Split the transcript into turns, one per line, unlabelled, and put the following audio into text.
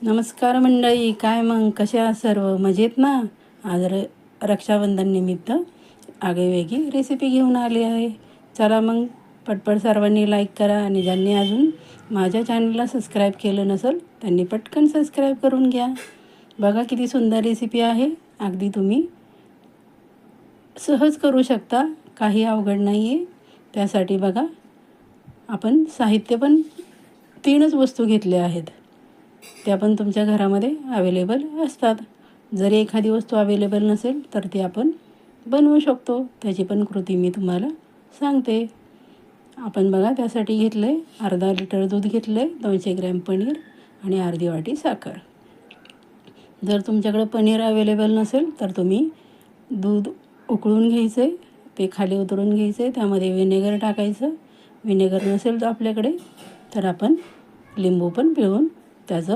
नमस्कार मंडळी, काय मग कशा आहात सर्व? मजेत ना? आज रक्षाबंधन निमित्त आगळीवेगळी रेसिपी घेऊन आली आहे. चला मग पटपट सर्वांनी लाईक करा आणि ज्यांनी अजून माझ्या चॅनलला सबस्क्राईब केलं नसेल त्यांनी पटकन सबस्क्राईब करून घ्या. बघा किती सुंदर रेसिपी आहे. अगदी तुम्ही सहज करू शकता, काही अवघड नाही आहे. त्यासाठी बघा, आपण साहित्य पण 3च वस्तू घेतल्या आहेत. त्या पण तुमच्या घरामध्ये अवेलेबल असतात. जर एखादी वस्तू अवेलेबल नसेल तर ती आपण बनवू शकतो. त्याची पण कृती मी तुम्हाला सांगते. आपण बघा त्यासाठी घेतलं आहे अर्धा लिटर दूध घेतलं आहे, 200 ग्रॅम पनीर आणि अर्धी वाटी साखर. जर तुमच्याकडं पनीर अवेलेबल नसेल तर तुम्ही दूध उकळून घ्यायचं आहे, ते खाली उतरून घ्यायचं आहे, त्यामध्ये व्हिनेगर टाकायचं. व्हिनेगर नसेल तर आपल्याकडे तर आपण लिंबू पण पिळून त्याचं